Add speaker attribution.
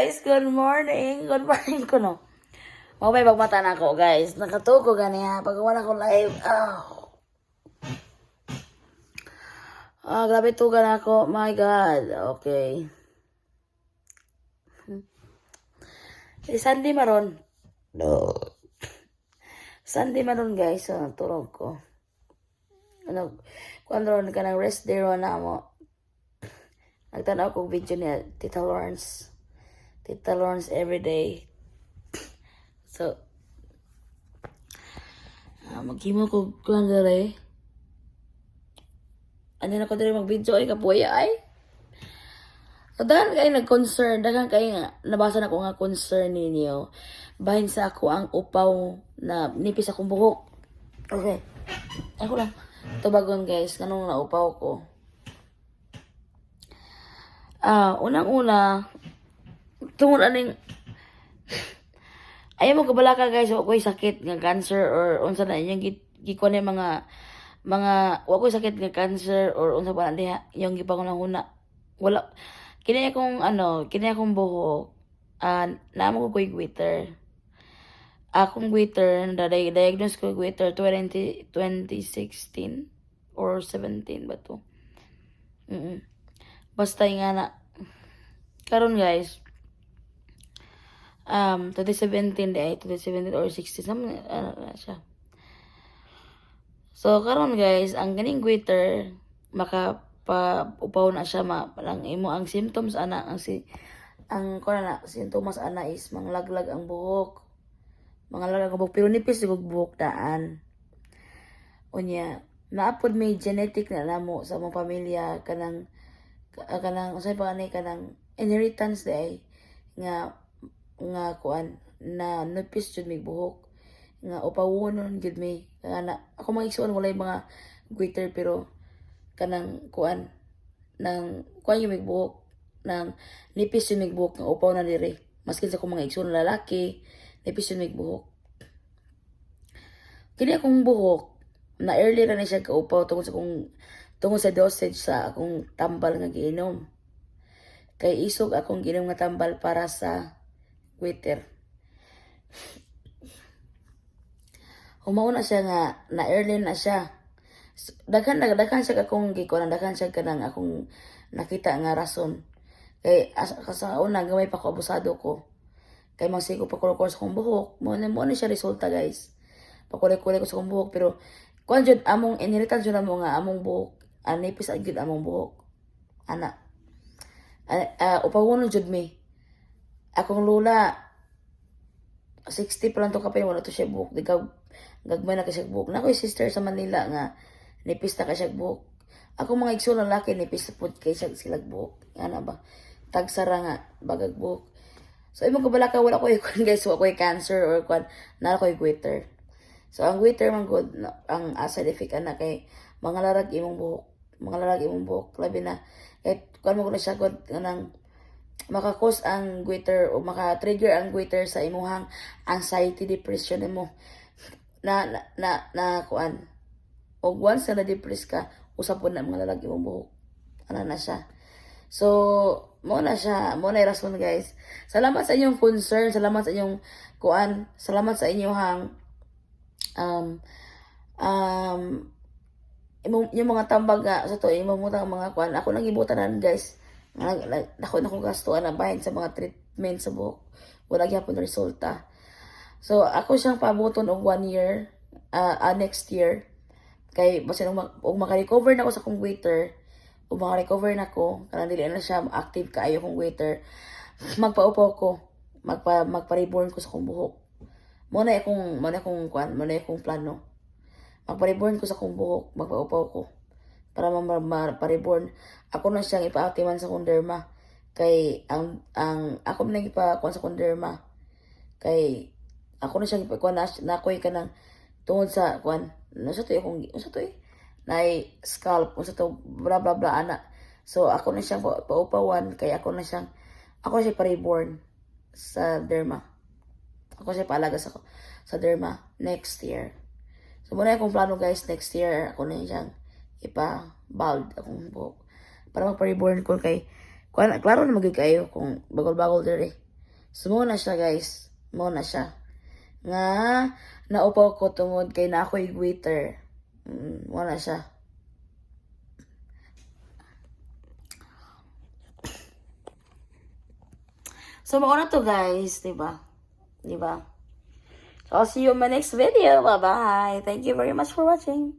Speaker 1: Guys, good morning. Good morning ko no. Mabay pagmata na ako, guys. Nakatuko ganiya. Pag wala ko live. Grabe tugan ako. My God. Okay. Si Sandy maron. No. Sandy maron, guys. So, turog ko. Kung ron ka ng rest day ron na mo. Nagtanaw ko video niya, Tita Lawrence. Tita Lawrence everyday. So, maghimo ko kuhan dere. Ano na ko dere mag-video ay kapuya ay. So, dahan kayo nag-concern, dahan kayo nga, nabasa na ko nga concern ninyo. Bahin sa ako ang upaw na nipis akong buhok. Okay. Ako lang. Tubagon guys, kanong naupaw ko. Unang-una, tungod aning ayaw mo kabala ka guys, wa ko'y sakit nga cancer or unsa na inyong gikuan yung mga wa ko'y sakit nga cancer or unsa pa na diha yung gipangunahuna. Wala kini akong buhok namo ko goiter. Akong goiter diagnose ko goiter 2016 or 17 ba to. Basta nga na karon guys 2017 or 16 siya. So karon guys, ang ganing goiter makapaupaw na siya lang imo ang symptoms ana ang symptoms ana is manglaglag ang buhok. Manglaglag ang buhok pero nipis yung buhok daan. Unya, naapod may genetic na namo sa mong pamilya kanang usay pa kanang inheritance day nga kuan na nipis jud may buhok nga upawon jud may ana ako magigsuon walay mga goiter pero kanang kuan nang kuan yung may buhok nang nipis yung may buhok nga upaw na diri maskin sa akong mga igsoon lalaki nipis yung may buhok kini akong buhok na early ra na siya kaupaw tungod sa dosage sa akong tambal nga giinom kay isog akong giinom nga tambal para sa goiter. Humauna siya nga na early na siya. Daghan siya akong gikuan, daghan siya kanang akong nakita nga rason. Kay sa una gamay pa ko abusado ko. Kay magsiko pa ko sa akong buhok. Mo na siya resulta guys. Pakulay-kulay ko sa akong buhok pero kuan jud among inheritance jud amo nga among buhok. Nipis agid among buhok. Ana. Upawon jud mi. Akong lula 60 pa lang to kapay wala to siya buhok. Di gagmay na kasi buhok. Na ako'y sister sa Manila nga nipis na kasi buhok. Ako mga igsoon lalaki nipis na po kay sila buhok. Ano ba? Tagsara nga bagag buhok. So imong kabala ka wala ko ikon guys, wala ko cancer or kwan na ako'y goiter. So ang goiter man good ang side effect ana kay mga larag imong buhok. Mga larag imong buhok labi na kay kwan mo ko na siya good nang makakos ang goiter o maka-trigger ang goiter sa imuhang anxiety depression mo na kuan o once na depress ka usap po na mga lalaki mong buhok ano na siya so mo na rason guys salamat sa inyong concern salamat sa inyong kuan salamat sa inyong yung mga tambag nga sa to imong mga kuan ako nang ibutanan guys ako gastuan na bahin sa mga treatment sa buhok. Wala gyapon resulta. So ako siyang pabuton og 1 year next year kay basin og maka-recover na ako sa kong goiter og maka-recover na ko kanang dili na siya active kaayo kong goiter magpaupaw ko magpa-reborn ko sa kong buhok. Mo na akong plano. Magpa-reborn ko sa kong buhok, magpaupaw ko para ma-reborn. Ako na siyang ipa-activean sa kong derma. Kay ako na ipa-kuan sa kong derma. Kay ako na siyang ipa-kuan na ako'y kanang tungod sa kuan. Unsa to nay scalp, unsa to bla bla bla ana. So ako na siyang paupawan kay ako na siya pa-reborn sa derma. Ako siya paalaga sa derma next year. So muna akong plano guys next year ako na siyang ipa-bald akong buhok. Para magpa-reborn ko kay klaro na magig kayo kung bagol-bagol diri. So, mo na siya, guys. Mo na siya. Nga, naupaw ko tungod kay na ako'y waiter. Mo na siya. So, mauna to, guys. Diba? Diba? So, I'll see you in my next video. Bye-bye. Thank you very much for watching.